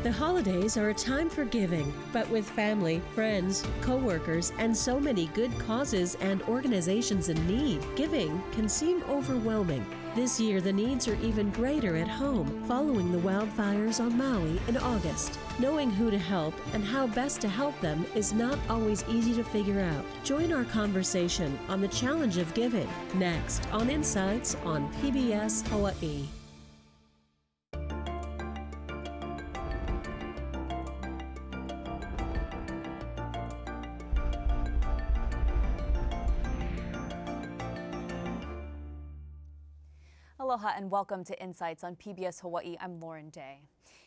The holidays are a time for giving, but with family, friends, co-workers, and so many good causes and organizations in need, giving can seem overwhelming. This year, the needs are even greater at home following the wildfires on Maui in August. Knowing who to help and how best to help them is not always easy to figure out. Join our conversation on the challenge of giving next on Insights on PBS Hawaii. Aloha and welcome to Insights on PBS Hawaii. I'm Lauren Day.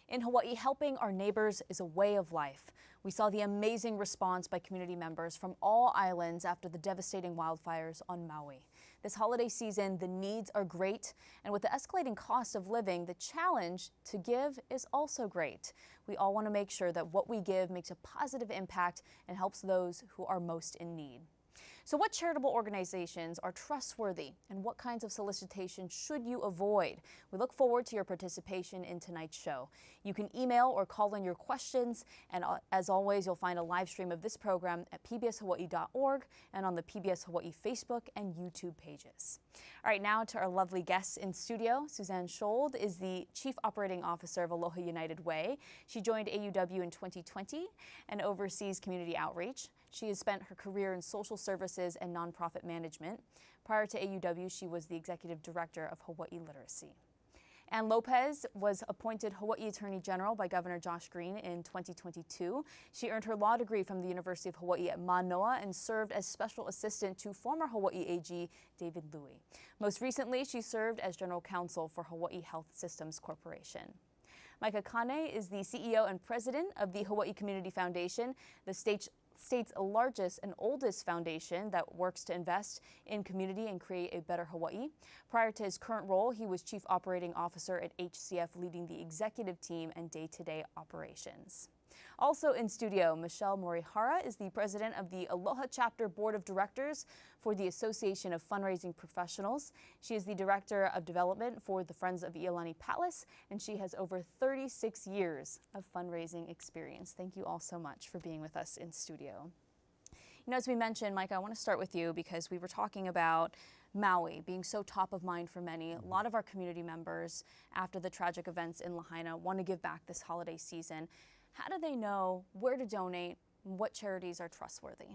In Hawaii, helping our neighbors is a way of life. We saw the amazing response by community members from all islands after the devastating wildfires on Maui. This holiday season, the needs are great, and with the escalating cost of living, the challenge to give is also great. We all want to make sure that what we give makes a positive impact and helps those who are most in need. So what charitable organizations are trustworthy and what kinds of solicitations should you avoid? We look forward to your participation in tonight's show. You can email or call in your questions, and as always, you'll find a live stream of this program at pbshawaii.org and on the PBS Hawaii Facebook and YouTube pages. All right, now to our lovely guests in studio. Suzanne Schold is the Chief Operating Officer of Aloha United Way. She joined AUW in 2020 and oversees community outreach. She has spent her career in social services and nonprofit management. Prior to AUW, she was the Executive Director of Hawaii Literacy. Ann Lopez was appointed Hawaii Attorney General by Governor Josh Green in 2022. She earned her law degree from the University of Hawaii at Manoa and served as Special Assistant to former Hawaii AG David Louie. Most recently, she served as General Counsel for Hawaii Health Systems Corporation. Micah Kane is the CEO and President of the Hawaii Community Foundation, the state's largest and oldest foundation that works to invest in community and create a better Hawaii. Prior to his current role, he was Chief Operating Officer at HCF, leading the executive team and day-to-day operations. Also in studio, Michelle Morihara is the president of the Aloha Chapter Board of Directors for the Association of Fundraising Professionals. She is the Director of Development for the Friends of Iolani Palace, and she has over 36 years of fundraising experience. Thank you all so much for being with us in studio. You know, as we mentioned, Mike, I want to start with you because we were talking about Maui being so top of mind for many. A lot of our community members, after the tragic events in Lahaina, want to give back this holiday season. How do they know where to donate? What charities are trustworthy?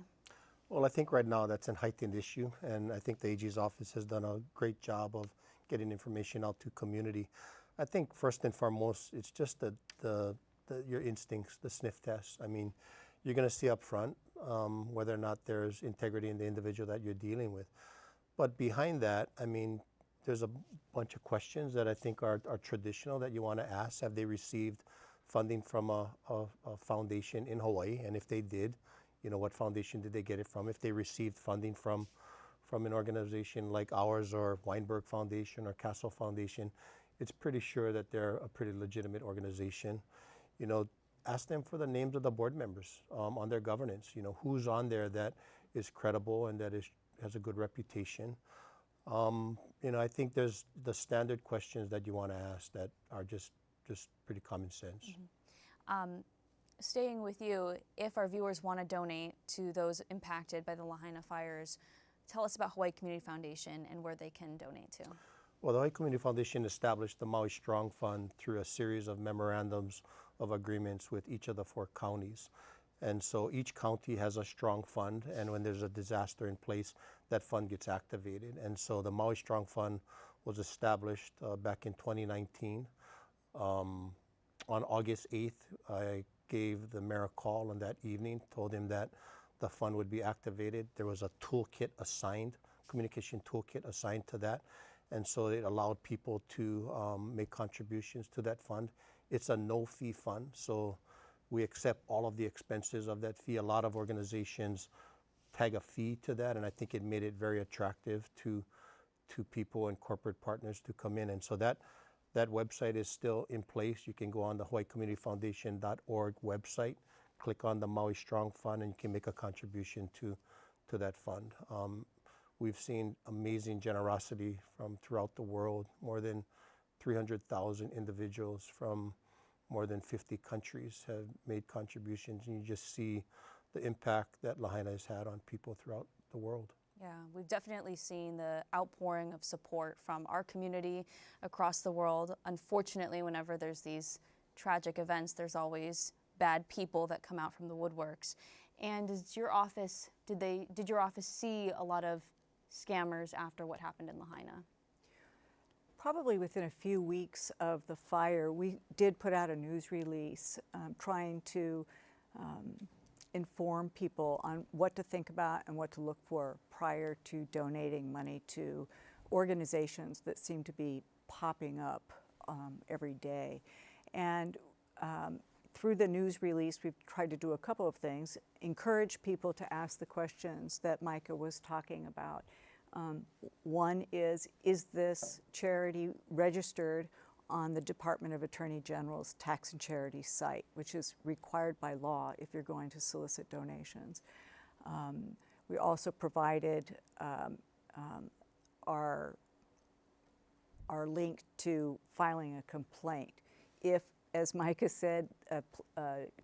Well, I think right now that's a heightened issue, and I think the AG's office has done a great job of getting information out to community. I think first and foremost, it's just your instincts, the sniff test. I mean, you're going to see up front whether or not there's integrity in the individual that you're dealing with. But behind that, I mean, there's a bunch of questions that I think are traditional that you want to ask. Have they received funding from a foundation in Hawaii? And if they did, you know, what foundation did they get it from? If they received funding from an organization like ours or Weinberg Foundation or Castle Foundation, it's pretty sure that they're a pretty legitimate organization. You know, ask them for the names of the board members on their governance. You know, who's on there that is credible and that has a good reputation. You know, I think there's the standard questions that you want to ask that are just pretty common sense. Mm-hmm. Staying with you, if our viewers want to donate to those impacted by the Lahaina fires, tell us about Hawaii Community Foundation and where they can donate to. Well, the Hawaii Community Foundation established the Maui Strong Fund through a series of memorandums of agreements with each of the 4 counties. And so each county has a strong fund, and when there's a disaster in place, that fund gets activated. And so the Maui Strong Fund was established back in 2019. On August 8th, I gave the mayor a call on that evening, told him that the fund would be activated. There was a toolkit assigned, communication toolkit assigned to that. And so it allowed people to make contributions to that fund. It's a no-fee fund, so we accept all of the expenses of that fee. A lot of organizations tag a fee to that, and I think it made it very attractive to people and corporate partners to come in. And so that website is still in place. You can go on the hawaiicommunityfoundation.org website, click on the Maui Strong Fund, and you can make a contribution to that fund. We've seen amazing generosity from throughout the world, more than 300,000 individuals from more than 50 countries have made contributions, and you just see the impact that Lahaina has had on people throughout the world. Yeah, we've definitely seen the outpouring of support from our community across the world. Unfortunately, whenever there's these tragic events, there's always bad people that come out from the woodworks. And did your office see a lot of scammers after what happened in Lahaina? Probably within a few weeks of the fire, we did put out a news release trying to inform people on what to think about and what to look for prior to donating money to organizations that seem to be popping up every day. And through the news release, we've tried to do a couple of things. Encourage people to ask the questions that Micah was talking about. One is this charity registered on the Department of Attorney General's Tax and Charities site, which is required by law if you're going to solicit donations. We also provided our link to filing a complaint. If, as Micah said, a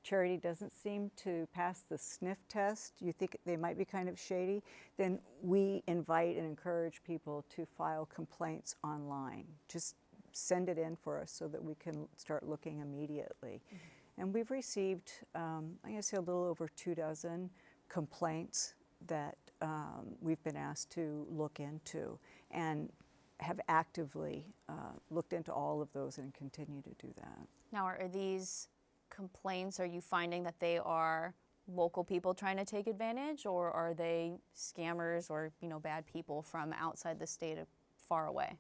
charity doesn't seem to pass the sniff test, you think they might be kind of shady, then we invite and encourage people to file complaints online. Just send it in for us so that we can start looking immediately. Mm-hmm. And we've received, I guess, a little over 24 complaints that we've been asked to look into, and have actively looked into all of those and continue to do that. Now, are these complaints, are you finding that they are local people trying to take advantage, or are they scammers or, bad people from outside the state far away?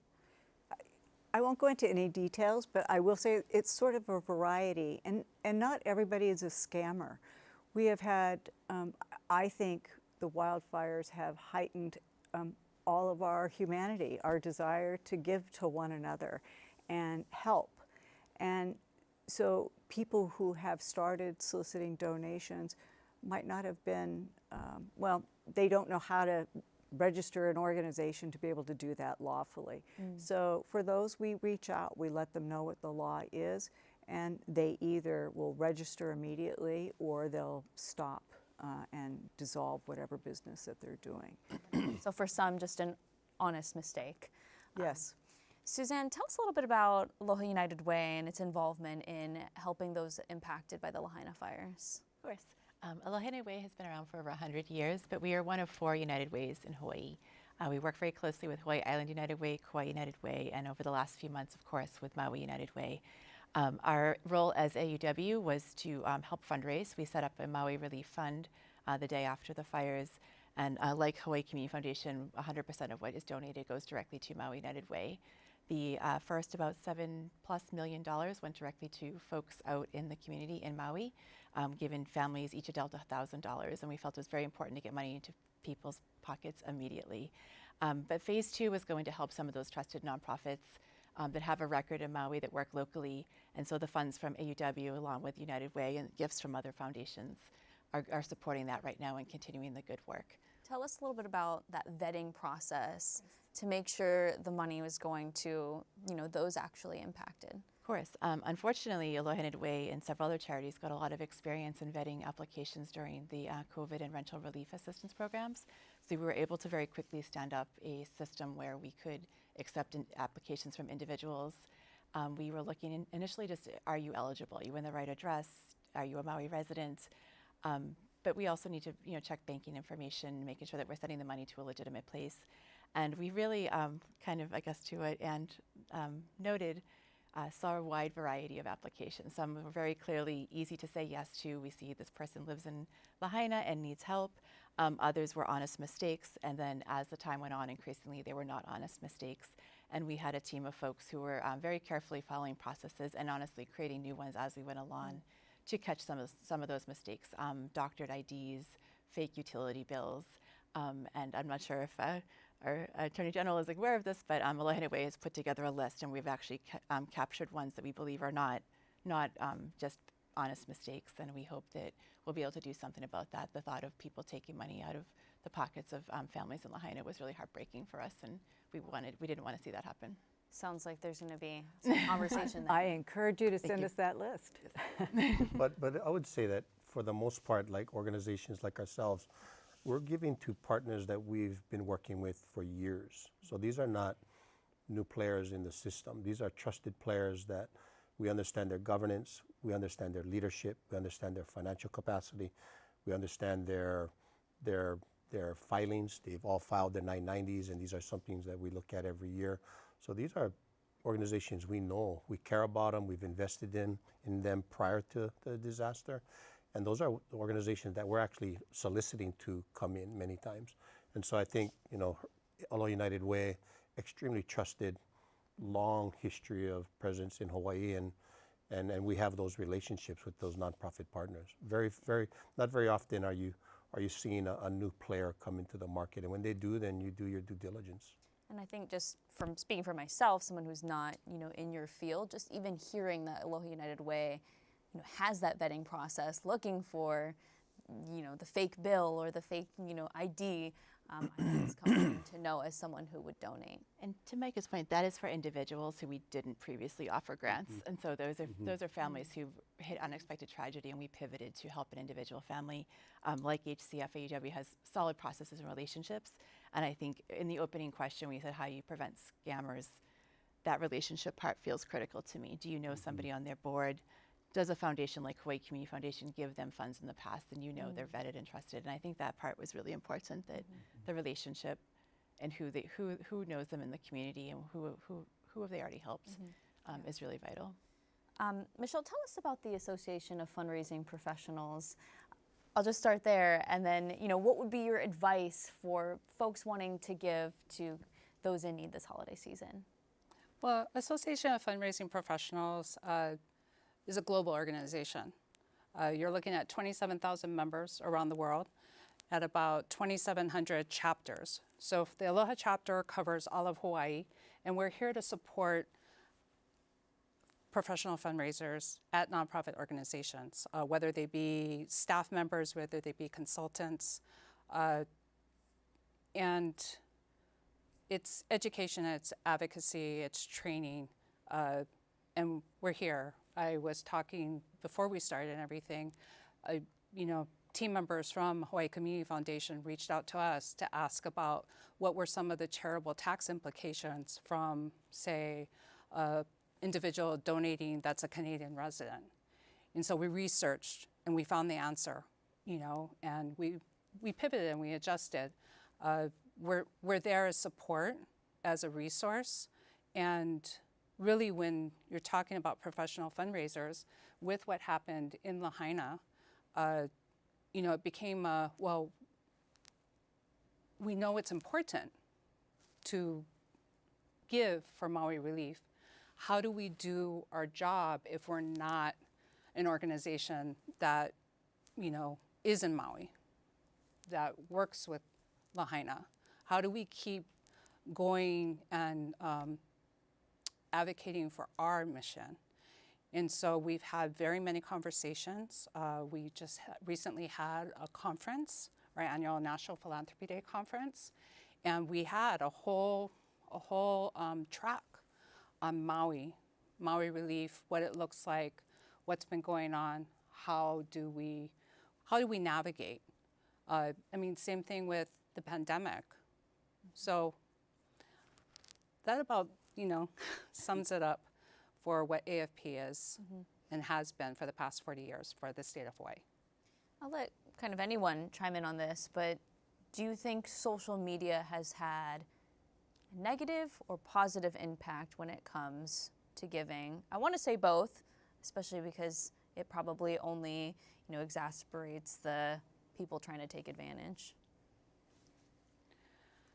I won't go into any details, but I will say it's sort of a variety, and not everybody is a scammer. We have had, I think the wildfires have heightened all of our humanity, our desire to give to one another and help. And so people who have started soliciting donations might not have been, they don't know how to register an organization to be able to do that lawfully. So for those, we reach out, we let them know what the law is, and they either will register immediately or they'll stop and dissolve whatever business that they're doing. So for some, just an honest mistake. Yes. Suzanne, tell us a little bit about Aloha United Way and its involvement in helping those impacted by the Lahaina fires. Of course. Aloha United Way has been around for over 100 years, but we are one of 4 United Ways in Hawaii. We work very closely with Hawaii Island United Way, Kauai United Way, and over the last few months, of course, with Maui United Way. Our role as AUW was to help fundraise. We set up a Maui Relief Fund the day after the fires, and like Hawaii Community Foundation, 100% of what is donated goes directly to Maui United Way. The first about $7+ million went directly to folks out in the community in Maui, giving families each adult $1,000, and we felt it was very important to get money into people's pockets immediately. But phase 2 was going to help some of those trusted nonprofits that have a record in Maui that work locally, and so the funds from AUW along with United Way and gifts from other foundations are supporting that right now and continuing the good work. Tell us a little bit about that vetting process to make sure the money was going to, those actually impacted. Of course. Unfortunately, Aloha United Way and several other charities got a lot of experience in vetting applications during the COVID and rental relief assistance programs. So we were able to very quickly stand up a system where we could accept applications from individuals. We were looking initially just, are you eligible? Are you in the right address? Are you a Maui resident? But we also need to check banking information, making sure that we're sending the money to a legitimate place. And we really kind of, I guess, to it and noted, saw a wide variety of applications. Some were very clearly easy to say yes to. We see this person lives in Lahaina and needs help. Others were honest mistakes. And then as the time went on, increasingly, they were not honest mistakes. And we had a team of folks who were very carefully following processes and honestly creating new ones as we went along to catch some of those mistakes. Doctored IDs, fake utility bills. And I'm not sure if our Attorney General is aware of this, but Aloha United Way has put together a list, and we've actually captured ones that we believe are not just honest mistakes, and we hope that we'll be able to do something about that. The thought of people taking money out of the pockets of families in Lahaina was really heartbreaking for us, and we didn't want to see that happen. Sounds like there's going to be some conversation there. I encourage you to send us that list. But I would say that for the most part, like organizations like ourselves, we're giving to partners that we've been working with for years. So these are not new players in the system. These are trusted players that we understand their governance, we understand their leadership, we understand their financial capacity, we understand their filings. They've all filed their 990s, and these are some things that we look at every year. So these are organizations we know, we care about them, we've invested in them prior to the disaster. And those are organizations that we're actually soliciting to come in many times. And so I think, you know, Aloha United Way, extremely trusted, long history of presence in Hawaii, and we have those relationships with those nonprofit partners. Not very often are you seeing a new player come into the market, and when they do, then you do your due diligence. And I think just from speaking for myself, someone who's not, you know, in your field, just even hearing that Aloha United Way, you know, has that vetting process, looking for, you know, the fake bill or the fake, you know, ID, I think it's comforting to know as someone who would donate. And to Micah's point, that is for individuals who we didn't previously offer grants. And so those are families who hit unexpected tragedy, and we pivoted to help an individual family. Like HCF, AUW has solid processes and relationships. And I think in the opening question, we said how you prevent scammers. That relationship part feels critical to me. Do you know somebody on their board? Does a foundation like Hawaii Community Foundation give them funds in the past, and you know they're vetted and trusted? And I think that part was really important, that the relationship and who knows them in the community and who have they already helped is really vital. Michelle, tell us about the Association of Fundraising Professionals. I'll just start there, and then, you know, what would be your advice for folks wanting to give to those in need this holiday season? Well, Association of Fundraising Professionals is a global organization. You're looking at 27,000 members around the world at about 2,700 chapters. So the Aloha chapter covers all of Hawaii, and we're here to support professional fundraisers at nonprofit organizations, whether they be staff members, whether they be consultants, and it's education, it's advocacy, it's training, and we're here. I was talking before we started and everything, you know, team members from Hawaii Community Foundation reached out to us to ask about what were some of the charitable tax implications from, say, individual donating that's a Canadian resident. And so we researched and we found the answer, you know, and we pivoted and we adjusted. We're there as support, as a resource, and really when you're talking about professional fundraisers, with what happened in Lahaina, you know, it became, well, we know it's important to give for Maui relief. How do we do our job if we're not an organization that, you know, is in Maui, that works with Lahaina? How do we keep going and advocating for our mission? And so we've had very many conversations. We just recently had a conference, our annual National Philanthropy Day conference, and we had a whole track on Maui relief, what it looks like, what's been going on, how do we navigate? I mean, same thing with the pandemic. So that about, you know, sums it up for what AFP is and has been for the past 40 years for the state of Hawaii. I'll let kind of anyone chime in on this, but do you think social media has had a negative or positive impact when it comes to giving? I want to say both, especially because it probably only, you know, exacerbates the people trying to take advantage.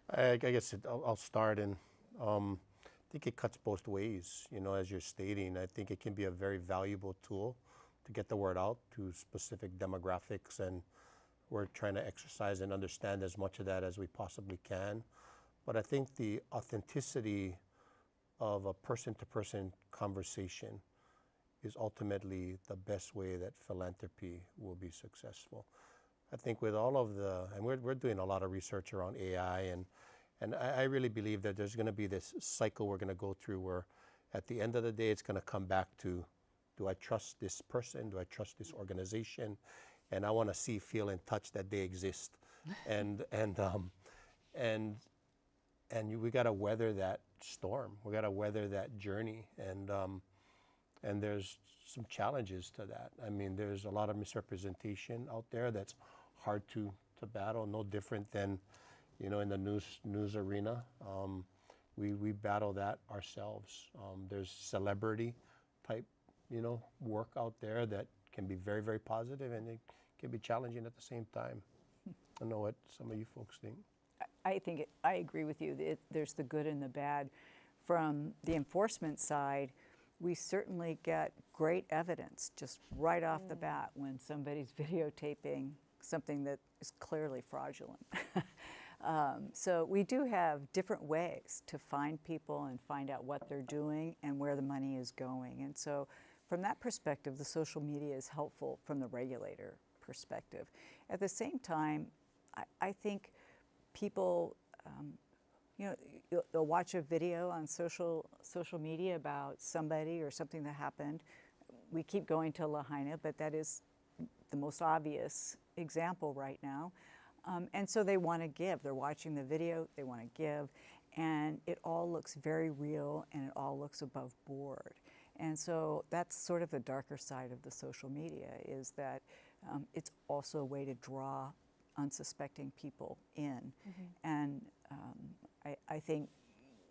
I guess I'll start, and I think it cuts both ways. You know, as you're stating, I think it can be a very valuable tool to get the word out to specific demographics, and we're trying to exercise and understand as much of that as we possibly can. But I think the authenticity of a person-to-person conversation is ultimately the best way that philanthropy will be successful. I think with all of and we're doing a lot of research around AI, And I really believe that there's going to be this cycle we're going to go through where at the end of the day, it's going to come back to, do I trust this person? Do I trust this organization? And I want to see, feel, and touch that they exist. And we got to weather that storm. We got to weather that journey. And there's some challenges to that. I mean, there's a lot of misrepresentation out there that's hard to battle, no different than, you know, in the news arena. We battle that ourselves. There's celebrity type, you know, work out there that can be very, very positive, and it can be challenging at the same time. I don't know what some of you folks think. I agree with you. There's the good and the bad. From the enforcement side, we certainly get great evidence just right off the bat when somebody's videotaping something that is clearly fraudulent. So we do have different ways to find people and find out what they're doing and where the money is going. And so from that perspective, the social media is helpful from the regulator perspective. At the same time, I think people, you know, they'll watch a video on social media about somebody or something that happened. We keep going to Lahaina, but that is the most obvious example right now. And so they want to give. They're watching the video, they want to give, and it all looks very real and it all looks above board. And so that's sort of the darker side of the social media, is that it's also a way to draw unsuspecting people in. And I think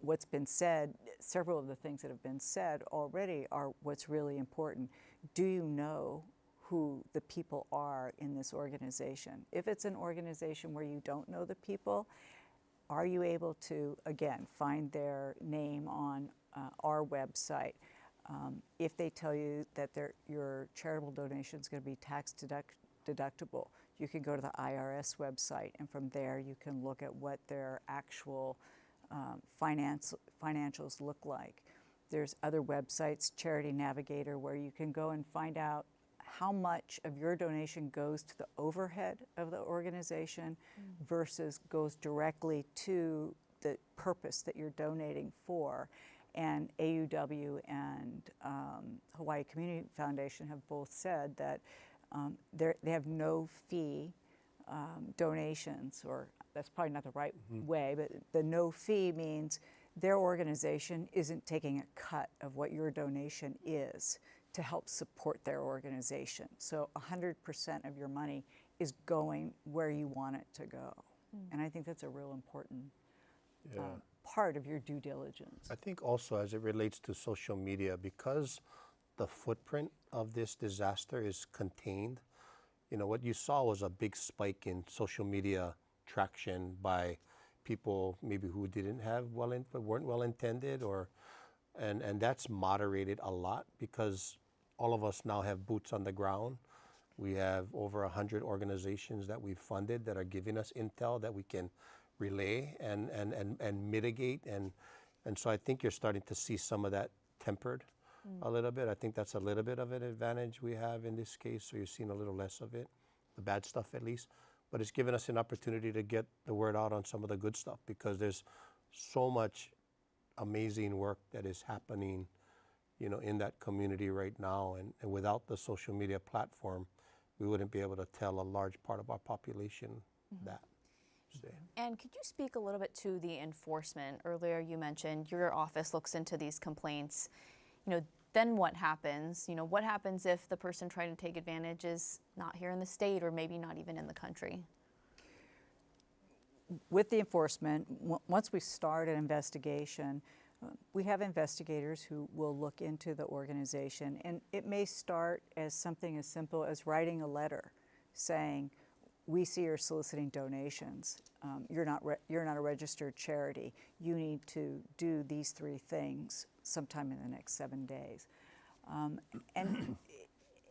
what's been said, several of the things that have been said already are what's really important. Do you know who the people are in this organization? If it's an organization where you don't know the people, are you able to, again, find their name on our website? If they tell you that your charitable donation is going to be tax deductible, you can go to the IRS website, and from there you can look at what their actual financials look like. There's other websites, Charity Navigator, where you can go and find out how much of your donation goes to the overhead of the organization versus goes directly to the purpose that you're donating for. And AUW and Hawaii Community Foundation have both said that they have no fee donations, or that's probably not the right way, but the no fee means their organization isn't taking a cut of what your donation is to help support their organization. So 100% of your money is going where you want it to go. And I think that's a real important part of your due diligence. I think also as it relates to social media, because the footprint of this disaster is contained, you know, what you saw was a big spike in social media traction by people maybe who didn't have weren't well intended, or and that's moderated a lot because all of us now have boots on the ground. We have over 100 organizations that we've funded that are giving us intel that we can relay and mitigate, and so I think you're starting to see some of that tempered a little bit. I think that's a little bit of an advantage we have in this case, so you're seeing a little less of it, the bad stuff at least. But it's given us an opportunity to get the word out on some of the good stuff, because there's so much amazing work that is happening, you know, in that community right now. And without the social media platform, we wouldn't be able to tell a large part of our population that. And could you speak a little bit to the enforcement? Earlier you mentioned your office looks into these complaints. You know, then what happens? You know, what happens if the person trying to take advantage is not here in the state, or maybe not even in the country? With the enforcement, once we start an investigation, we have investigators who will look into the organization, and it may start as something as simple as writing a letter saying, we see you're soliciting donations. You're not a registered charity. You need to do these 3 things sometime in the next 7 days.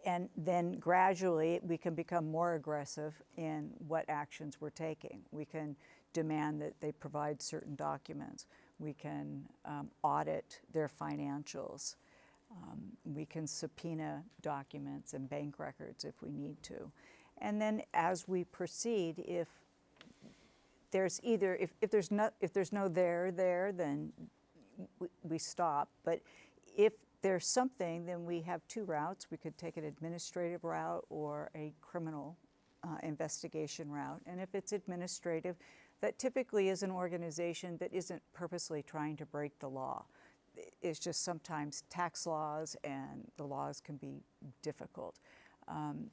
And then gradually we can become more aggressive in what actions we're taking. We can demand that they provide certain documents. We can audit their financials. We can subpoena documents and bank records if we need to. And then as we proceed, if there's either, if there's no there, then we stop. But if there's something, then we have two routes. We could take an administrative route or a criminal investigation route. And if it's administrative, that typically is an organization that isn't purposely trying to break the law. It's just sometimes tax laws, and the laws can be difficult.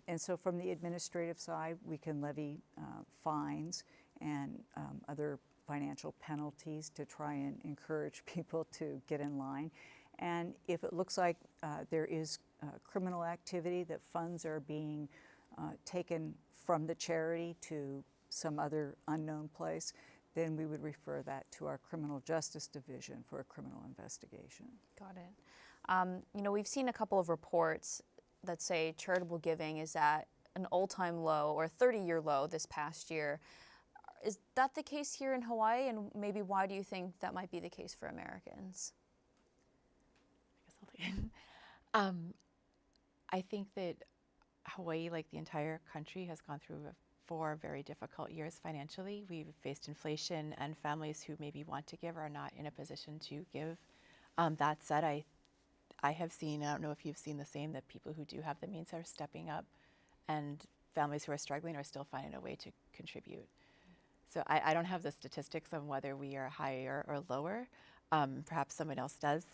And so from the administrative side, we can levy fines and other financial penalties to try and encourage people to get in line. And if it looks like there is criminal activity, that funds are being taken from the charity to some other unknown place, then we would refer that to our criminal justice division for a criminal investigation. Got it. You know, we've seen a couple of reports that say charitable giving is at an all-time low or a 30-year low this past year. Is that the case here in Hawaii, and maybe why do you think that might be the case for Americans? I think that Hawaii, like the entire country, has gone through 4 very difficult years financially. We've faced inflation, and families who maybe want to give are not in a position to give. That said, I have seen, I don't know if you've seen the same, that people who do have the means are stepping up, and families who are struggling are still finding a way to contribute. So I don't have the statistics on whether we are higher or lower. Perhaps someone else does.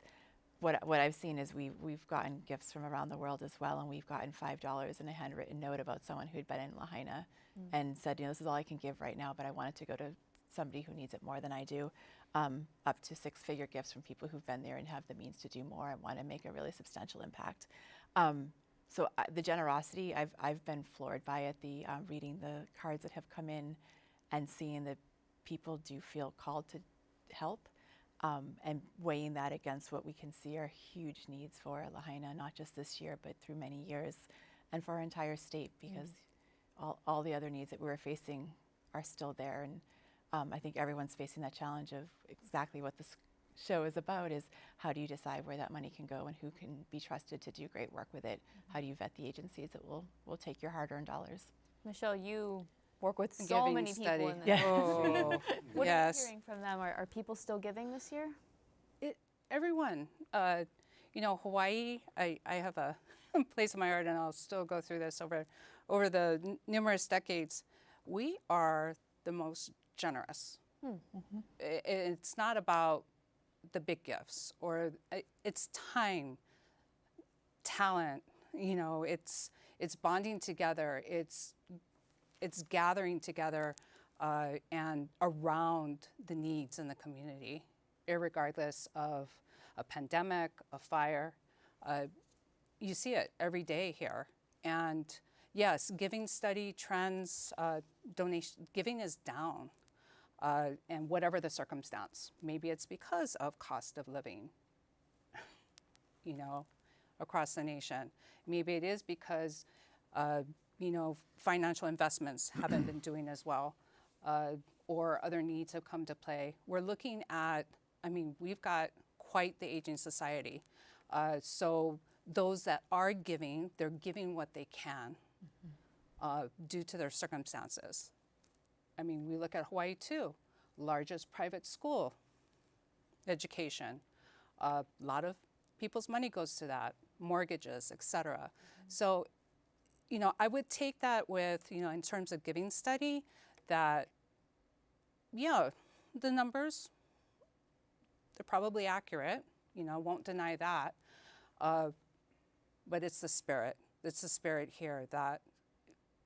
What I've seen is we've gotten gifts from around the world as well, and we've gotten $5 and a handwritten note about someone who'd been in Lahaina and said, you know, this is all I can give right now, but I want it to go to somebody who needs it more than I do. Up to 6-figure gifts from people who've been there and have the means to do more and want to make a really substantial impact. So the generosity, I've been floored by it. Reading the cards that have come in and seeing that people do feel called to help. And weighing that against what we can see are huge needs for Lahaina, not just this year, but through many years, and for our entire state, because all the other needs that we're facing are still there. And I think everyone's facing that challenge of exactly what this show is about, is how do you decide where that money can go and who can be trusted to do great work with it? How do you vet the agencies that will take your hard-earned dollars? Michelle, you work with so many people in the Oh, What yes. are you hearing from them? Are people still giving this year? Everyone. You know, Hawaii, I have a place in my heart, and I'll still go through this over the numerous decades. We are the most generous. It's not about the big gifts, or it's time, talent, you know, it's bonding together, it's gathering together and around the needs in the community, irregardless of a pandemic, a fire. You see it every day here. And yes, giving study trends, donation giving is down, and whatever the circumstance. Maybe it's because of cost of living, you know, across the nation. Maybe it is because you know, financial investments haven't been doing as well, or other needs have come to play. We're looking at, I mean, we've got quite the aging society. So those that are giving, they're giving what they can due to their circumstances. I mean, we look at Hawaii too, largest private school education. A lot of people's money goes to that, mortgages, et cetera. So, you know, I would take that with, you know, in terms of giving study, that, yeah, the numbers, they're probably accurate, you know, won't deny that. But it's the spirit. It's the spirit here that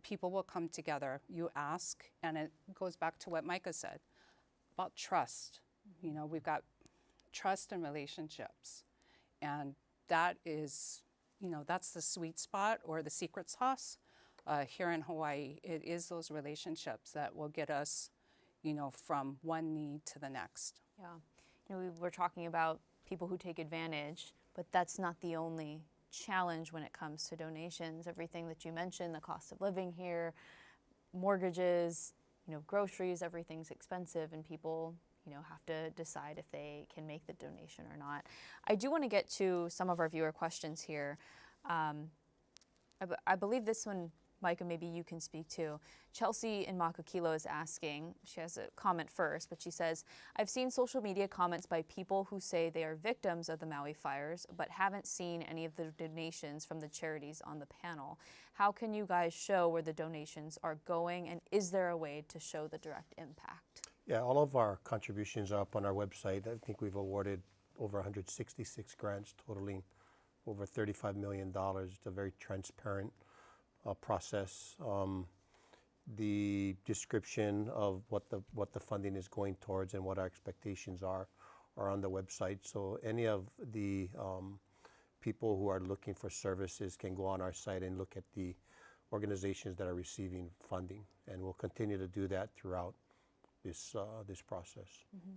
people will come together. You ask, and it goes back to what Micah said about trust. You know, we've got trust and relationships. And that is, you know, that's the sweet spot or the secret sauce here in Hawaii. It is those relationships that will get us, you know, from one need to the next. Yeah. You know, we were talking about people who take advantage, but that's not the only challenge when it comes to donations. Everything that you mentioned, the cost of living here, mortgages, you know, groceries, everything's expensive, and people, you know, have to decide if they can make the donation or not. I do want to get to some of our viewer questions here. I believe this one Micah, maybe you can speak too. Chelsea in Makakilo is asking, she has a comment first, but she says, I've seen social media comments by people who say they are victims of the Maui fires, but haven't seen any of the donations from the charities on the panel. How can you guys show where the donations are going, and is there a way to show the direct impact? Yeah, all of our contributions are up on our website. I think we've awarded over 166 grants totaling over $35 million. It's a very transparent process. The description of what the funding is going towards and what our expectations are on the website. So any of the people who are looking for services can go on our site and look at the organizations that are receiving funding, and we'll continue to do that throughout this process. Mm-hmm.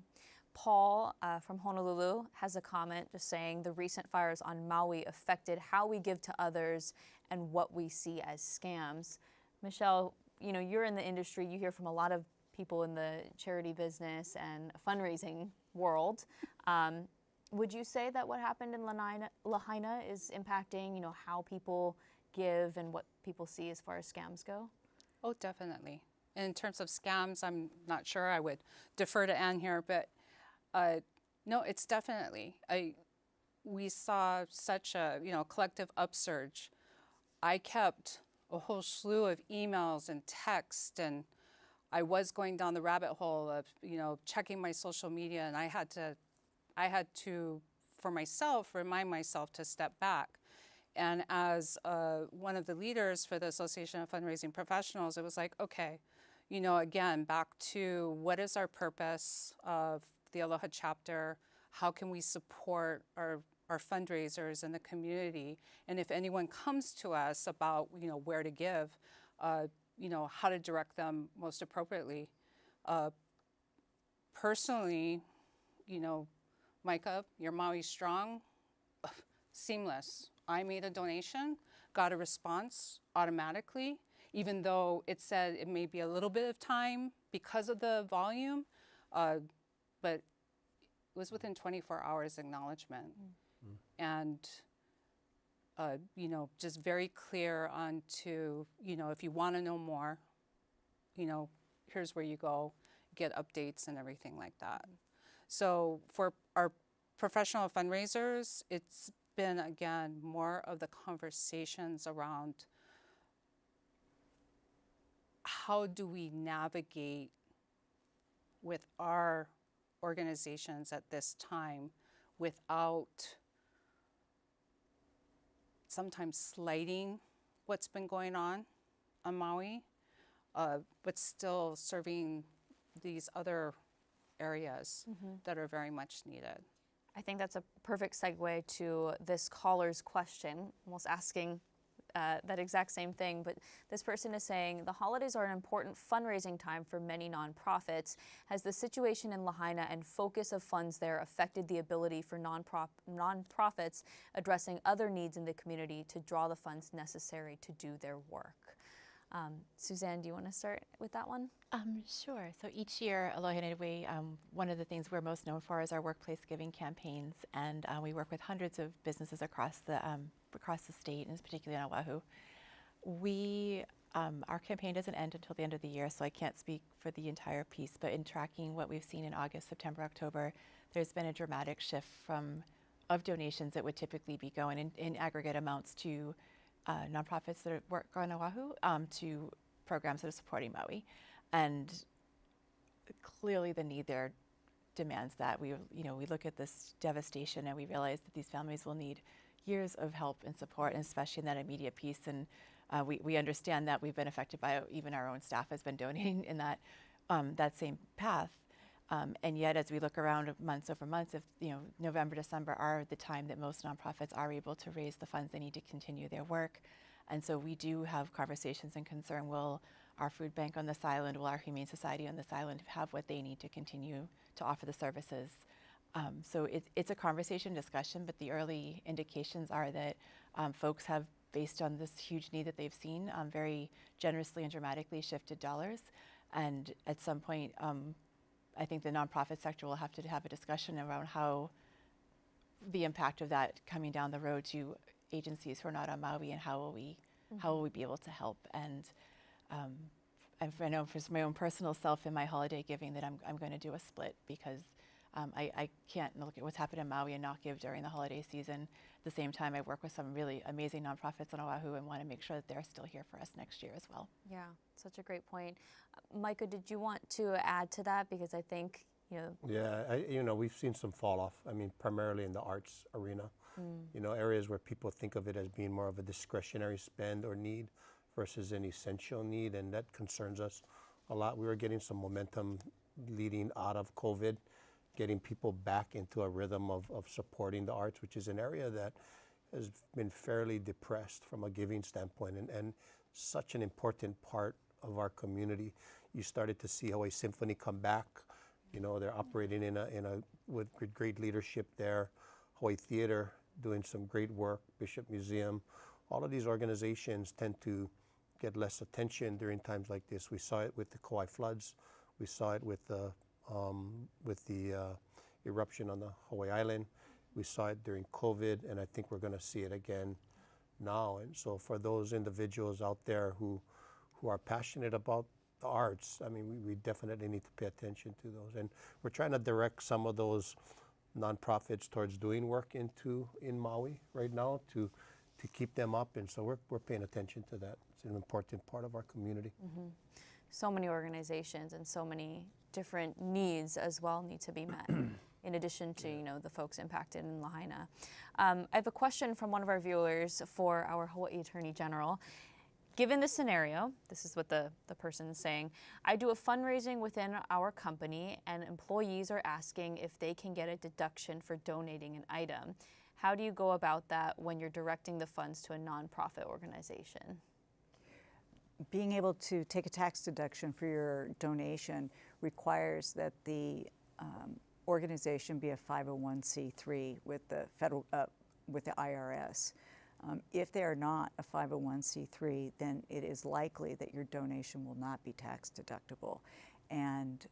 Paul from Honolulu has a comment just saying the recent fires on Maui affected how we give to others and what we see as scams. Michelle, you know, you're in the industry, you hear from a lot of people in the charity business and fundraising world. Would you say that what happened in Lahaina is impacting, you know, how people give and what people see as far as scams go? Oh, definitely. In terms of scams, I'm not sure. I would defer to Ann here, but no, it's definitely. We saw such a collective upsurge. I kept a whole slew of emails and texts, and I was going down the rabbit hole of checking my social media, and I had to for myself remind myself to step back. And as one of the leaders for the Association of Fundraising Professionals, it was like, okay, again, back to what is our purpose of the Aloha chapter? How can we support our fundraisers in the community? And if anyone comes to us about, where to give, how to direct them most appropriately. Personally, Micah, your Maui Strong, seamless. I made a donation, got a response automatically, even though it said it may be a little bit of time because of the volume, but it was within 24 hours acknowledgement. And, just very clear on to, if you want to know more, here's where you go, get updates and everything like that. So for our professional fundraisers, it's been, again, more of the conversations around how do we navigate with our organizations at this time without sometimes slighting what's been going on Maui, but still serving these other areas that are very much needed. I think that's a perfect segue to this caller's question, almost asking that exact same thing, but this person is saying, the holidays are an important fundraising time for many nonprofits. Has the situation in Lahaina and focus of funds there affected the ability for nonprofits addressing other needs in the community to draw the funds necessary to do their work? Suzanne, do you want to start with that one? Sure. So each year, Aloha United Way, one of the things we're most known for is our workplace giving campaigns, and we work with hundreds of businesses across the state, and particularly on Oahu. Our campaign doesn't end until the end of the year, so I can't speak for the entire piece, but in tracking what we've seen in August, September, October, there's been a dramatic shift of donations that would typically be going in aggregate amounts to nonprofits that work on Oahu, to programs that are supporting Maui. And clearly the need there demands that. We look at this devastation and we realize that these families will need years of help and support, and especially in that immediate piece. And we understand that we've been affected by even our own staff has been donating in that same path. And yet, as we look around months over months, November, December are the time that most nonprofits are able to raise the funds they need to continue their work. And so we do have conversations and concern, will our food bank on this island, will our Humane Society on this island have what they need to continue to offer the services? So it's a conversation, discussion, but the early indications are that folks have, based on this huge need that they've seen, very generously and dramatically shifted dollars. And at some point, I think the nonprofit sector will have to have a discussion around how the impact of that coming down the road to agencies who are not on Maui, and how will we how will we be able to help? And I know for my own personal self in my holiday giving that I'm going to do a split, because I can't look at what's happened in Maui and not give during the holiday season. At the same time, I work with some really amazing nonprofits on Oahu and want to make sure that they're still here for us next year as well. Yeah, such a great point. Micah, did you want to add to that? Because I think, Yeah, we've seen some fall off. I mean, primarily in the arts arena. Areas where people think of it as being more of a discretionary spend or need versus an essential need, and that concerns us a lot. We were getting some momentum leading out of COVID, getting people back into a rhythm of supporting the arts, which is an area that has been fairly depressed from a giving standpoint, and such an important part of our community. You started to see Hawaii Symphony come back. They're operating with great leadership there. Hawaii Theater doing some great work, Bishop Museum. All of these organizations tend to get less attention during times like this. We saw it with the Kauai floods. We saw it with the eruption on the Hawaii Island. We saw it during COVID, and I think we're going to see it again now. And so for those individuals out there who are passionate about the arts, I mean, we definitely need to pay attention to those. And we're trying to direct some of those nonprofits towards doing work in Maui right now to keep them up. And so we're paying attention to that. It's an important part of our community. Mm-hmm. So many organizations and so many different needs as well need to be met, in addition to the folks impacted in Lahaina. I have a question from one of our viewers for our Hawaii Attorney General. Given the scenario, this is what the person is saying, I do a fundraising within our company and employees are asking if they can get a deduction for donating an item. How do you go about that when you're directing the funds to a nonprofit organization? Being able to take a tax deduction for your donation requires that the organization be a 501c3 with the federal with the IRS. If they are not a 501c3, then it is likely that your donation will not be tax deductible. And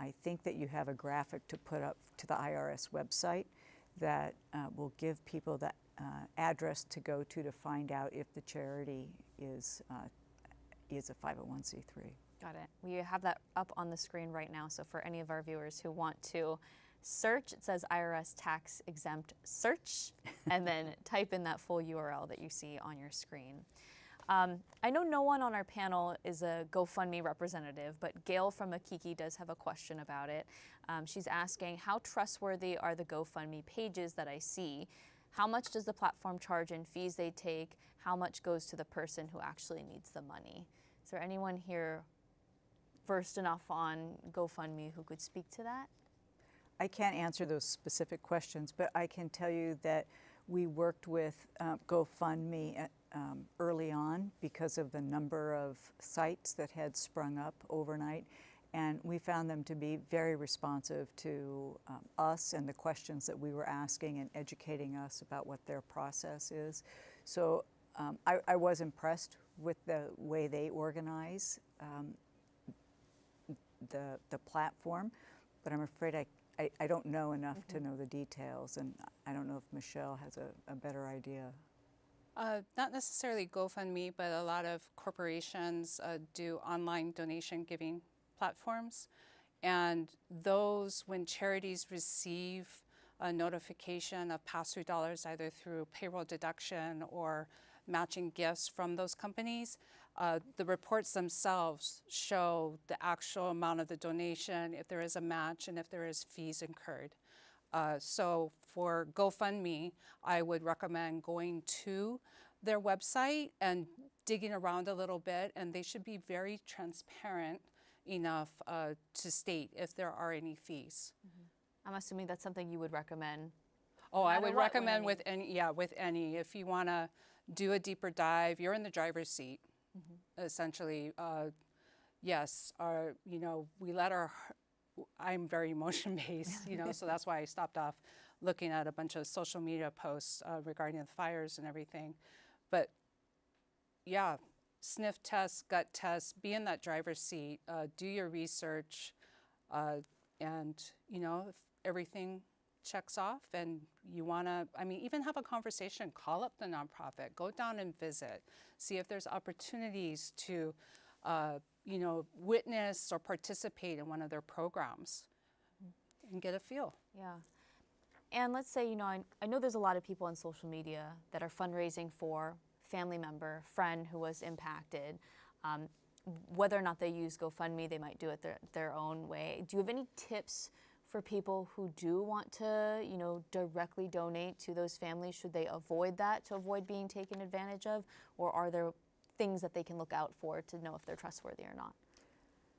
I think that you have a graphic to put up to the IRS website that will give people the address to go to find out if the charity is a 501c3. Got it. We have that up on the screen right now, so for any of our viewers who want to search, it says IRS tax exempt search, and then type in that full URL that you see on your screen. I know no one on our panel is a GoFundMe representative, but Gail from Makiki does have a question about it. She's asking, how trustworthy are the GoFundMe pages that I see? How much does the platform charge in fees they take? How much goes to the person who actually needs the money? Is there anyone here versed enough on GoFundMe who could speak to that? I can't answer those specific questions, but I can tell you that we worked with GoFundMe early on because of the number of sites that had sprung up overnight, and we found them to be very responsive to us and the questions that we were asking and educating us about what their process is. So I was impressed with the way they organize the platform, but I'm afraid I don't know enough to know the details, and I don't know if Michelle has a better idea. Not necessarily GoFundMe, but a lot of corporations do online donation giving platforms. And those, when charities receive a notification of pass-through dollars, either through payroll deduction or matching gifts from those companies, the reports themselves show the actual amount of the donation, if there is a match, and if there is fees incurred. So for GoFundMe, I would recommend going to their website and digging around a little bit, and they should be very transparent enough to state if there are any fees. I'm assuming that's something you would recommend. Oh, I would recommend with any. If you want to do a deeper dive, you're in the driver's seat. Essentially, yes, we let I'm very emotion-based, so that's why I stopped off looking at a bunch of social media posts regarding the fires and everything. But yeah, sniff tests, gut tests, be in that driver's seat, do your research, and if everything checks off and you want to, I mean, even have a conversation, call up the nonprofit, go down and visit, see if there's opportunities to, you know, witness or participate in one of their programs and get a feel. Yeah. And let's say, you know, I know there's a lot of people on social media that are fundraising for family member, friend who was impacted. Whether or not they use GoFundMe, they might do it their own way. Do you have any tips for people who do want to, you know, directly donate to those families? Should they avoid that to avoid being taken advantage of? Or are there things that they can look out for to know if they're trustworthy or not?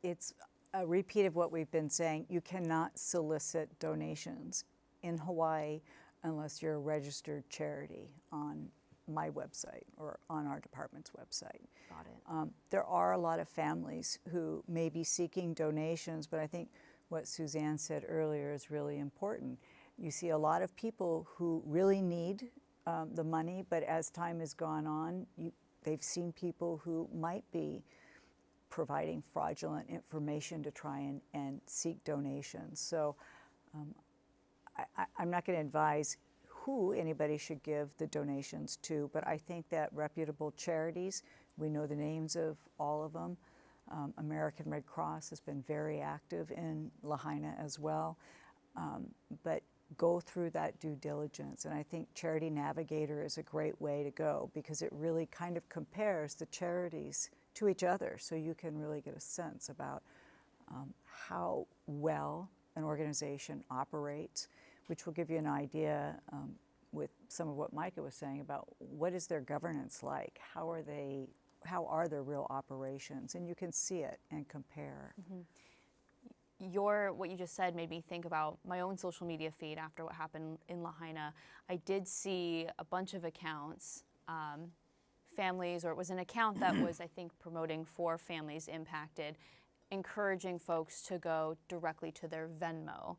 It's a repeat of what we've been saying. You cannot solicit donations in Hawaii unless you're a registered charity on my website or on our department's website. Got it. There are a lot of families who may be seeking donations, but I think what Suzanne said earlier is really important. You see a lot of people who really need the money, but as time has gone on, they've seen people who might be providing fraudulent information to try and seek donations. So I'm not going to advise who anybody should give the donations to, but I think that reputable charities, we know the names of all of them. American Red Cross has been very active in Lahaina as well, but go through that due diligence. And I think Charity Navigator is a great way to go because it really kind of compares the charities to each other, so you can really get a sense about how well an organization operates, which will give you an idea with some of what Micah was saying about what is their governance like, how are their real operations, and you can see it and compare. Mm-hmm. What you just said made me think about my own social media feed after what happened in Lahaina. I did see a bunch of accounts, families, or it was an account that was, I think, promoting for families impacted, encouraging folks to go directly to their Venmo.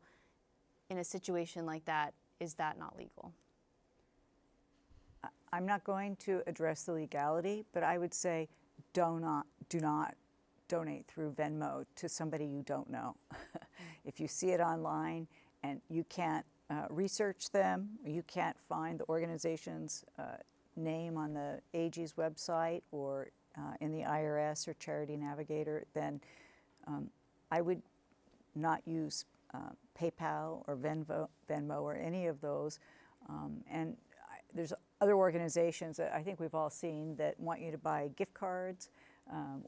In a situation like that, is that not legal? I'm not going to address the legality, but I would say do not donate through Venmo to somebody you don't know. If you see it online and you can't research them, you can't find the organization's name on the AG's website or in the IRS or Charity Navigator, then I would not use PayPal or Venmo or any of those. There's other organizations that I think we've all seen that want you to buy gift cards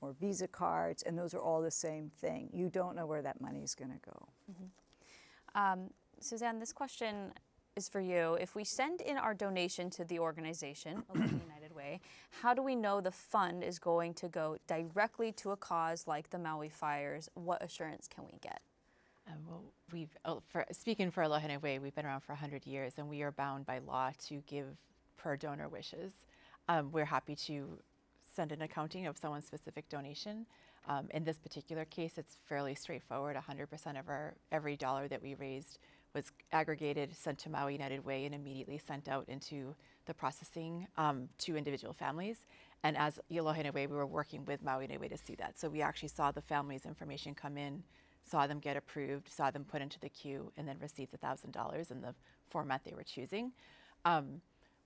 or Visa cards, and those are all the same thing. You don't know where that money is going to go. Mm-hmm. Suzanne, this question is for you. If we send in our donation to the organization, Aloha United Way, how do we know the fund is going to go directly to a cause like the Maui fires? What assurance can we get? Well, speaking for Aloha United Way, we've been around for 100 years, and we are bound by law to give per donor wishes. We're happy to send an accounting of someone's specific donation. In this particular case, it's fairly straightforward. 100% of every dollar that we raised was aggregated, sent to Maui United Way, and immediately sent out into the processing to individual families. And as Aloha United Way, we were working with Maui United Way to see that. So we actually saw the family's information come in, saw them get approved, saw them put into the queue, and then received the $1,000 in the format they were choosing.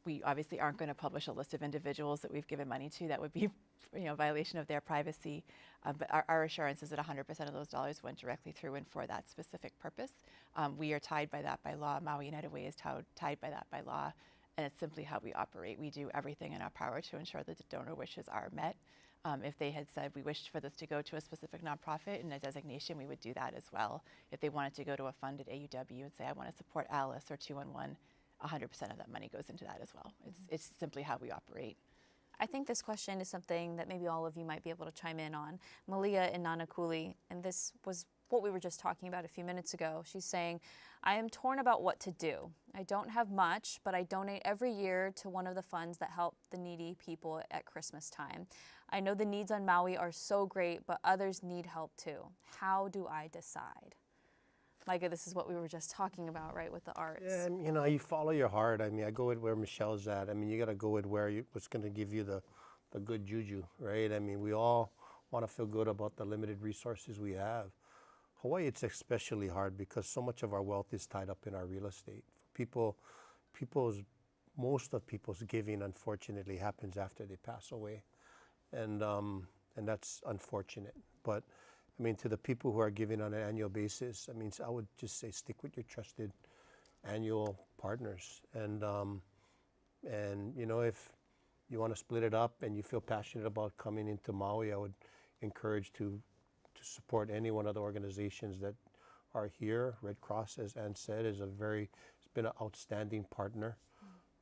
We obviously aren't going to publish a list of individuals that we've given money to. That would be, violation of their privacy. But our assurance is that 100% of those dollars went directly through and for that specific purpose. We are tied by that by law. Maui United Way is tied by that by law, and it's simply how we operate. We do everything in our power to ensure that the donor wishes are met. If they had said we wished for this to go to a specific nonprofit in a designation, we would do that as well. If they wanted to go to a fund at AUW and say, I want to support Alice or 211, 100% of that money goes into that as well. It's simply how we operate. I think this question is something that maybe all of you might be able to chime in on. Malia in Nanakuli, and this was what we were just talking about a few minutes ago. She's saying, I am torn about what to do. I don't have much, but I donate every year to one of the funds that help the needy people at Christmas time. I know the needs on Maui are so great, but others need help too. How do I decide? Micah, this is what we were just talking about, right, with the arts. Yeah, you follow your heart. I mean, I go with where Michelle's at. I mean, you got to go with what's going to give you the good juju, right? I mean, we all want to feel good about the limited resources we have. Hawaii, it's especially hard because so much of our wealth is tied up in our real estate. Most of people's giving, unfortunately, happens after they pass away, and that's unfortunate. But I mean, to the people who are giving on an annual basis, I mean, I would just say stick with your trusted annual partners, and you know, if you want to split it up and you feel passionate about coming into Maui, I would encourage to support any one of the organizations that are here. Red Cross, as Ann said, it's been an outstanding partner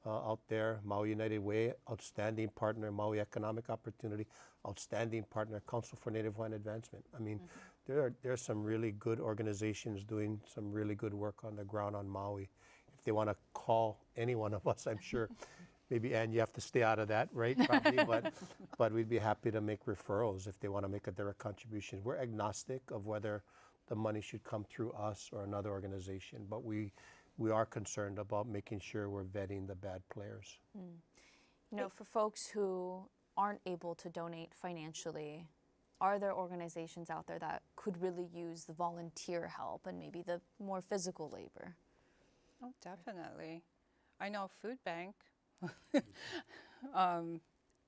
out there. Maui United Way, outstanding partner. Maui Economic Opportunity, outstanding partner. Council for Native Hawaiian Advancement. I mean, there are some really good organizations doing some really good work on the ground on Maui. If they want to call any one of us, I'm sure. Maybe, Ann, you have to stay out of that, right? Probably, but we'd be happy to make referrals if they want to make a direct contribution. We're agnostic of whether the money should come through us or another organization, but we are concerned about making sure we're vetting the bad players. You know, for folks who aren't able to donate financially, are there organizations out there that could really use the volunteer help and maybe the more physical labor? Oh, definitely. I know Food Bank.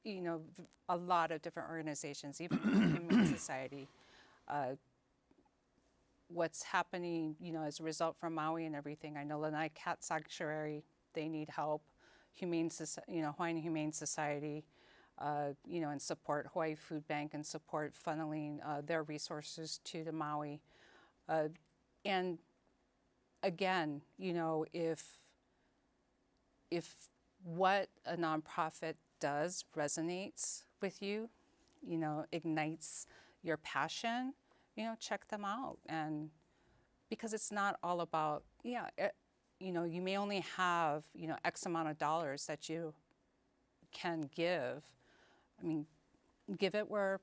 You know, a lot of different organizations, even the Humane Society. What's happening, you know, as a result from Maui and everything. I know Lanai Cat Sanctuary, they need help. Hawaiian Humane Society, you know, and support Hawaii Food Bank and support funneling their resources to the Maui. And again, you know, if what a nonprofit does resonates with you, you know, ignites your passion, you know, check them out. And because it's not all about, you know, you may only have, you know, X amount of dollars that you can give. I mean, give it where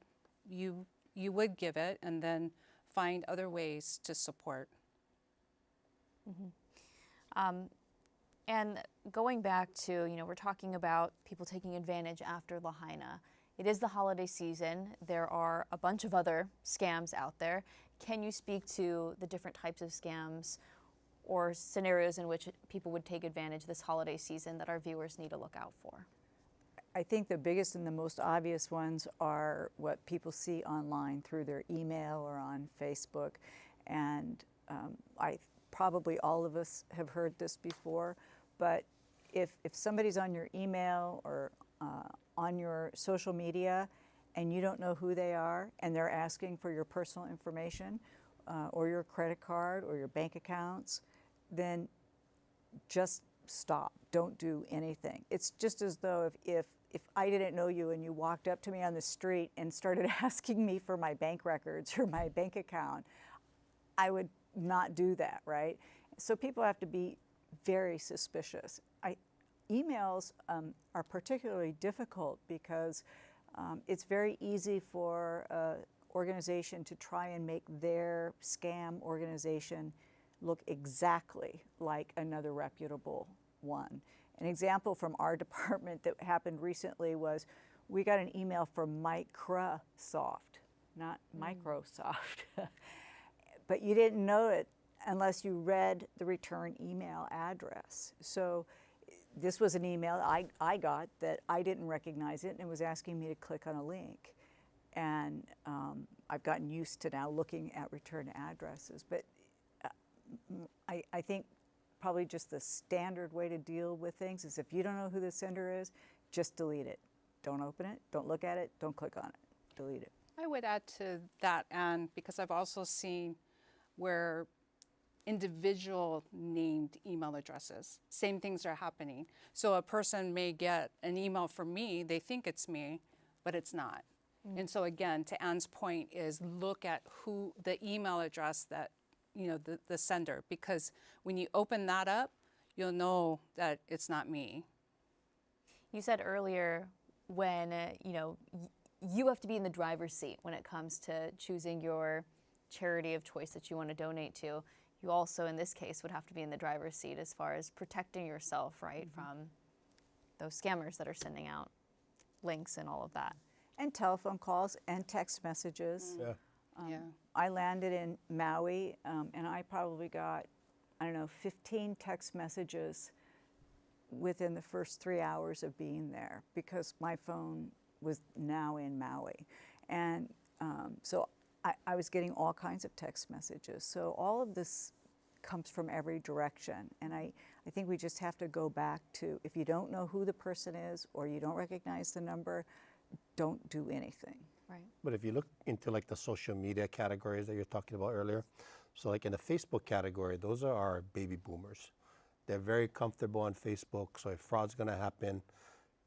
you would give it, and then find other ways to support. And going back to, you know, we're talking about people taking advantage after Lahaina. It is the holiday season. There are a bunch of other scams out there. Can you speak to the different types of scams or scenarios in which people would take advantage this holiday season that our viewers need to look out for? I think the biggest and the most obvious ones are what people see online through their email or on Facebook. And probably all of us have heard this before, but if somebody's on your email or on your social media and you don't know who they are and they're asking for your personal information or your credit card or your bank accounts, then just stop. Don't do anything. It's just as though if I didn't know you and you walked up to me on the street and started asking me for my bank records or my bank account, I would not do that, right? So people have to be very suspicious. Emails are particularly difficult because it's very easy for an organization to try and make their scam organization look exactly like another reputable one. An example from our department that happened recently was we got an email from Microsoft, not Microsoft. But you didn't know it unless you read the return email address. So this was an email I got that I didn't recognize it, and it was asking me to click on a link. And I've gotten used to now looking at return addresses. But I think probably just the standard way to deal with things is if you don't know who the sender is, just delete it. Don't open it, don't look at it, don't click on it, delete it. I would add to that, Anne, because I've also seen where individual named email addresses, same things are happening. So a person may get an email from me, they think it's me, but it's not. And so again, to Anne's point is look at who the email address that, you know, the sender, because when you open that up, you'll know that it's not me. You said earlier when, you know, you have to be in the driver's seat when it comes to choosing your charity of choice that you want to donate to. You also, in this case, would have to be in the driver's seat as far as protecting yourself, right, from those scammers that are sending out links and all of that. And telephone calls and text messages. Yeah. I landed in Maui, and I probably got, I don't know, 15 text messages within the first 3 hours of being there because my phone was now in Maui. And so I was getting all kinds of text messages. So all of this comes from every direction. And I think we just have to go back to, if you don't know who the person is or you don't recognize the number, don't do anything. Right. But if you look into like the social media categories that you're talking about earlier, so like in the Facebook category, those are our baby boomers. They're very comfortable on Facebook, so if fraud's gonna happen,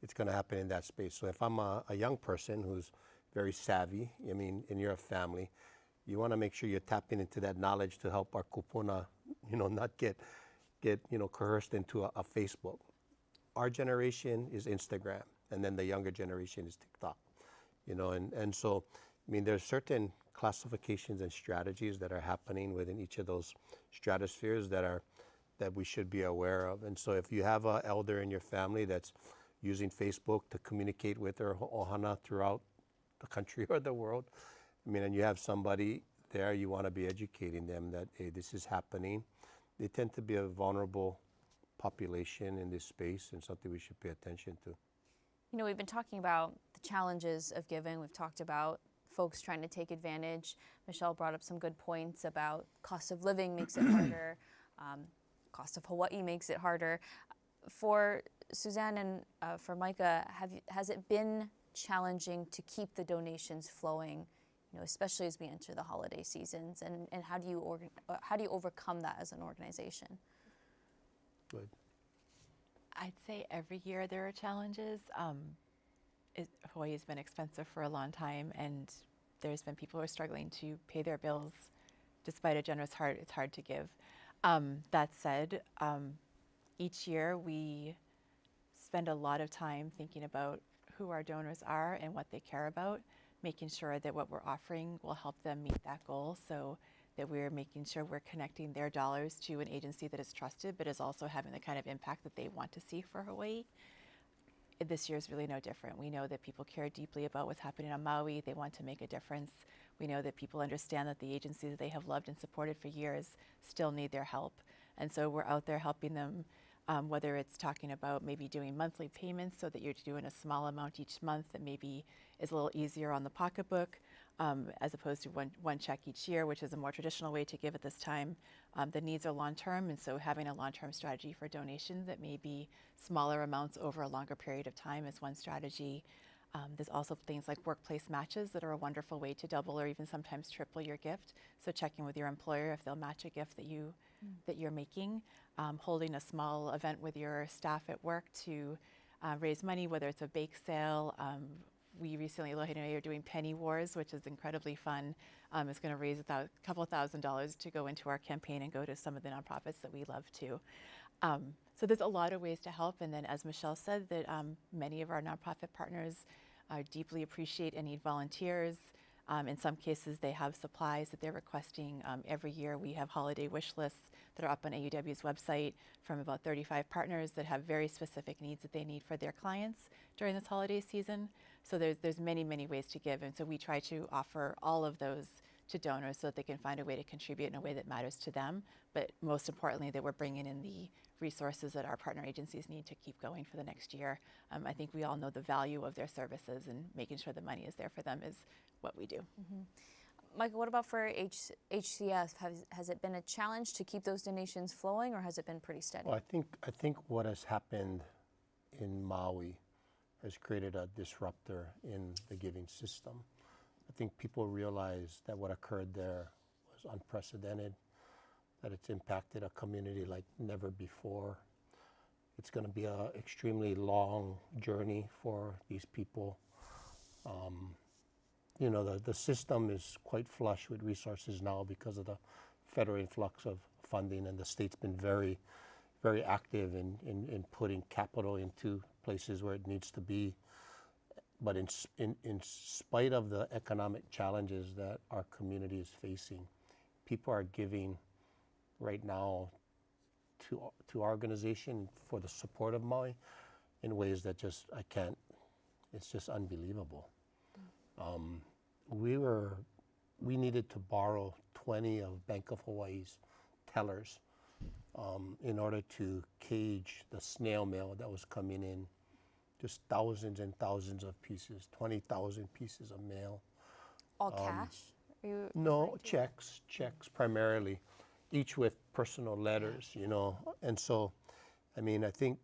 it's gonna happen in that space. So if I'm a young person who's very savvy, I mean, and you're a family, you wanna make sure you're tapping into that knowledge to help our kupuna, not get coerced into a Facebook. Our generation is Instagram, and then the younger generation is TikTok. And so, I mean, there's certain classifications and strategies that are happening within each of those stratospheres that we should be aware of. And so if you have an elder in your family that's using Facebook to communicate with their ohana throughout the country or the world, I mean, and you have somebody there, you want to be educating them that, hey, this is happening. They tend to be a vulnerable population in this space and something we should pay attention to. We've been talking about the challenges of giving. We've talked about folks trying to take advantage. Michelle brought up some good points about cost of living makes it harder. Cost of Hawaii makes it harder. For Suzanne and for Micah, has it been challenging to keep the donations flowing, especially as we enter the holiday seasons? And how do you overcome that as an organization? Good. I'd say every year there are challenges. Hawaii has been expensive for a long time, and there's been people who are struggling to pay their bills despite a generous heart. It's hard to give. That said, each year we spend a lot of time thinking about who our donors are and what they care about, making sure that what we're offering will help them meet that goal, so that we're making sure we're connecting their dollars to an agency that is trusted but is also having the kind of impact that they want to see for Hawaii. This year is really no different. We know that people care deeply about what's happening on Maui. They want to make a difference. We know that people understand that the agency that they have loved and supported for years still need their help. And so we're out there helping them, whether it's talking about maybe doing monthly payments so that you're doing a small amount each month that maybe is a little easier on the pocketbook, as opposed to one check each year, which is a more traditional way to give at this time. The needs are long-term, and so having a long-term strategy for donation that may be smaller amounts over a longer period of time is one strategy. There's also things like workplace matches that are a wonderful way to double or even sometimes triple your gift. So checking with your employer if they'll match a gift that you're making. Holding a small event with your staff at work to raise money, whether it's a bake sale. We recently, Lohina, are doing Penny Wars, which is incredibly fun. It's going to raise a couple of $1,000s to go into our campaign and go to some of the nonprofits that we love too. So there's a lot of ways to help. And then, as Michelle said, that many of our nonprofit partners deeply appreciate and need volunteers. In some cases, they have supplies that they're requesting. Every year, we have holiday wish lists that are up on AUW's website from about 35 partners that have very specific needs that they need for their clients during this holiday season. So there's many, many ways to give. And so we try to offer all of those to donors so that they can find a way to contribute in a way that matters to them. But most importantly, that we're bringing in the resources that our partner agencies need to keep going for the next year. I think we all know the value of their services, and making sure the money is there for them is what we do. Mm-hmm. Michael, what about for HCF? Has it been a challenge to keep those donations flowing, or has it been pretty steady? Well, I think what has happened in Maui has created a disruptor in the giving system. I think people realize that what occurred there was unprecedented, that it's impacted a community like never before. It's going to be an extremely long journey for these people. The system is quite flush with resources now because of the federal influx of funding, and the state's been very, very active in putting capital into places where it needs to be. But in spite of the economic challenges that our community is facing, people are giving right now to our organization for the support of Maui in ways that it's just unbelievable. We were we needed to borrow 20 of Bank of Hawaii's tellers in order to cage the snail mail that was coming in, just thousands and thousands of pieces, 20,000 pieces of mail. All cash? Are you No, referring to- checks primarily, each with personal letters, you know. And so, I mean, I think,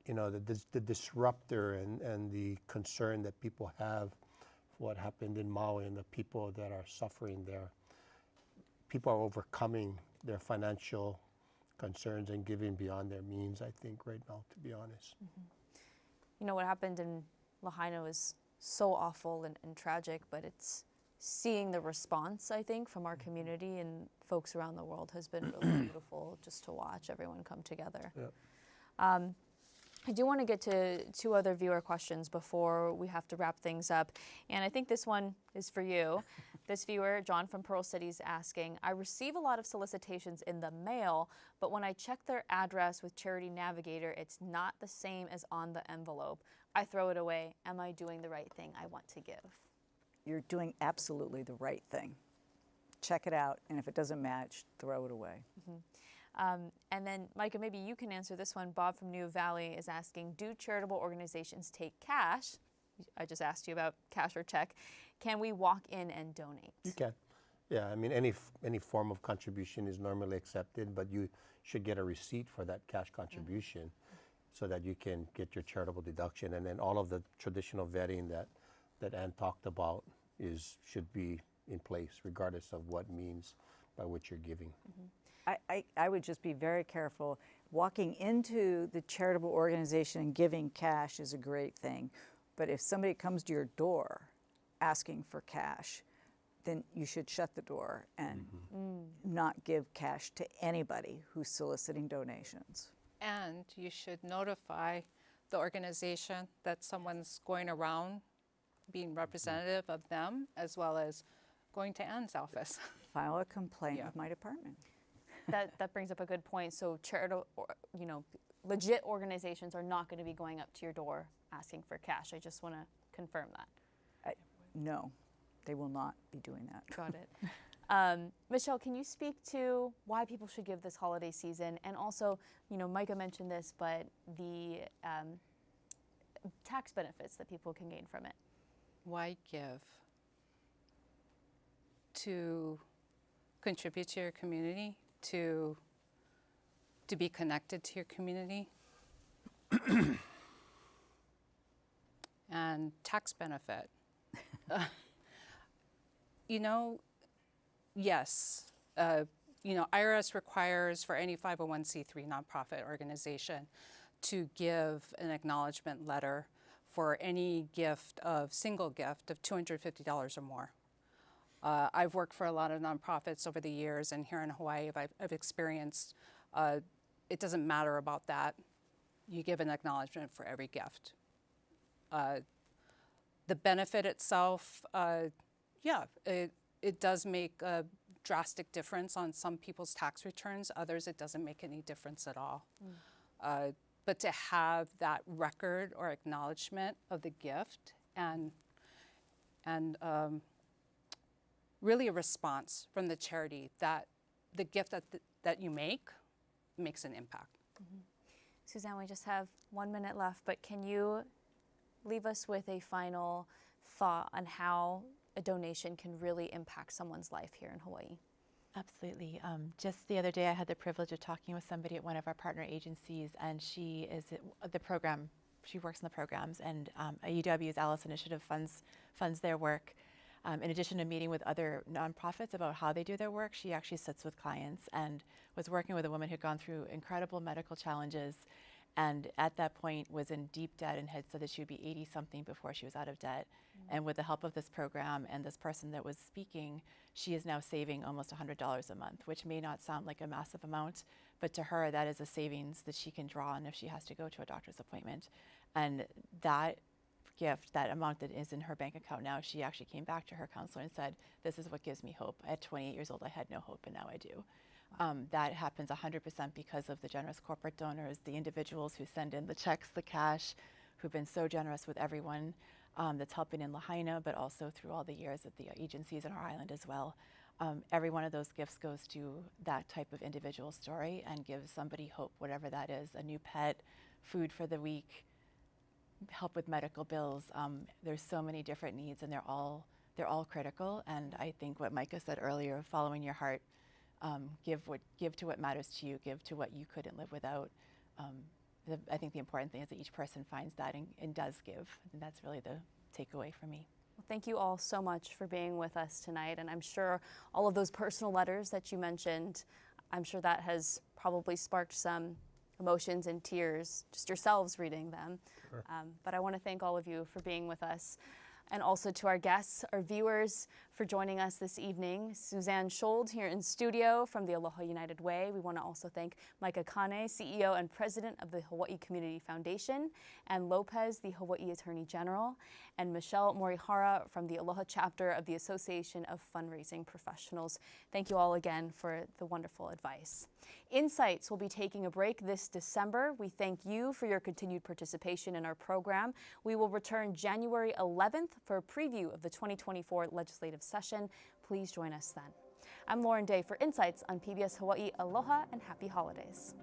you know, the disruptor and the concern that people have for what happened in Maui and the people that are suffering there, people are overcoming their financial concerns and giving beyond their means, I think, right now, to be honest. You know, what happened in Lahaina was so awful and tragic, but it's seeing the response, I think, from our community and folks around the world has been really beautiful just to watch everyone come together. Yep. I do want to get to 2 other viewer questions before we have to wrap things up. And I think this one is for you. This viewer, John from Pearl City, is asking, I receive a lot of solicitations in the mail, but when I check their address with Charity Navigator, it's not the same as on the envelope. I throw it away. Am I doing the right thing? I want to give. You're doing absolutely the right thing. Check it out, and if it doesn't match, throw it away. And then, Micah, maybe you can answer this one. Bob from New Valley is asking, do charitable organizations take cash? I just asked you about cash or check. Can we walk in and donate? You can. Yeah, I mean, any form of contribution is normally accepted, but you should get a receipt for that cash contribution so that you can get your charitable deduction. And then all of the traditional vetting that Ann talked about should be in place, regardless of what means by which you're giving. I would just be very careful. Walking into the charitable organization and giving cash is a great thing. But if somebody comes to your door asking for cash, then you should shut the door and not give cash to anybody who's soliciting donations. And you should notify the organization that someone's going around being representative of them, as well as going to Ann's office. File a complaint Yeah. with my department. That brings up a good point. So charitable, legit organizations are not going to be going up to your door asking for cash. I just want to confirm that. No, they will not be doing that. Got it. Michelle, can you speak to why people should give this holiday season? And also, Micah mentioned this, but the tax benefits that people can gain from it. Why give? To contribute to your community, to be connected to your community. And tax benefit. Yes, IRS requires for any 501c3 nonprofit organization to give an acknowledgement letter for any single gift of $250 or more. I've worked for a lot of nonprofits over the years, and here in Hawaii, I've experienced it doesn't matter about that. You give an acknowledgement for every gift. The benefit itself, it does make a drastic difference on some people's tax returns. Others, it doesn't make any difference at all. But to have that record or acknowledgement of the gift and really a response from the charity that the gift that you makes an impact. Suzanne, we just have 1 minute left, but can you leave us with a final thought on how a donation can really impact someone's life here in Hawaii? Absolutely. Just the other day, I had the privilege of talking with somebody at one of our partner agencies, and she is the program. She works in the programs, and UW's Alice Initiative funds their work. In addition to meeting with other nonprofits about how they do their work, she actually sits with clients and was working with a woman who'd gone through incredible medical challenges, and at that point was in deep debt and had said that she would be 80-something before she was out of debt. And with the help of this program and this person that was speaking, she is now saving almost $100 a month, which may not sound like a massive amount, but to her, that is a savings that she can draw on if she has to go to a doctor's appointment. And that gift, that amount that is in her bank account now, she actually came back to her counselor and said, this is what gives me hope. At 28 years old, I had no hope, and now I do. That happens 100% because of the generous corporate donors, the individuals who send in the checks, the cash, who've been so generous with everyone. that's helping in Lahaina, but also through all the years at the agencies in our island as well. Every one of those gifts goes to that type of individual story and gives somebody hope, whatever that is, a new pet, food for the week, help with medical bills. There's so many different needs, and they're all critical. And I think what Micah said earlier, following your heart, give to what matters to you, give to what you couldn't live without. I think the important thing is that each person finds that and does give. And that's really the takeaway for me. Well, thank you all so much for being with us tonight. And I'm sure all of those personal letters that you mentioned, I'm sure that has probably sparked some emotions and tears, just yourselves reading them. Sure. But I want to thank all of you for being with us. And also to our guests, our viewers, for joining us this evening. Suzanne Schold here in studio from the Aloha United Way. We want to also thank Micah Kane, CEO and President of the Hawaii Community Foundation, Ann Lopez, the Hawaii Attorney General, and Michelle Morihara from the Aloha Chapter of the Association of Fundraising Professionals. Thank you all again for the wonderful advice. Insights will be taking a break this December. We thank you for your continued participation in our program. We will return January 11th for a preview of the 2024 legislative session. Please join us then. I'm Lauren Day for Insights on PBS Hawaii. Aloha and happy holidays.